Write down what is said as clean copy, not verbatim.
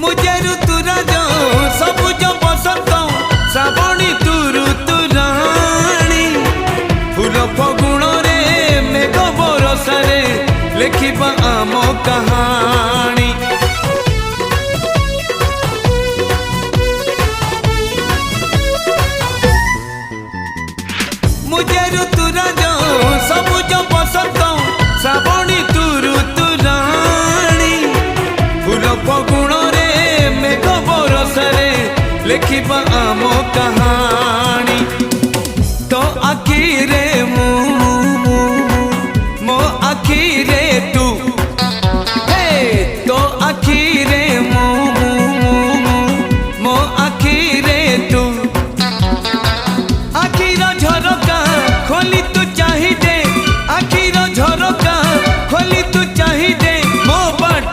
मुझे ऋतुराज सबुज बसंत श्रावणी तू ऋतुराणी फूल फगुण रे मेघ बरसारे लिखिबा आम कहानी। मुझे ऋतुराज सबुज बसंत श्रावणी तू ऋतुराणी फूल फगुण रे मेघ बरसारे लिखिबा आम कहानी।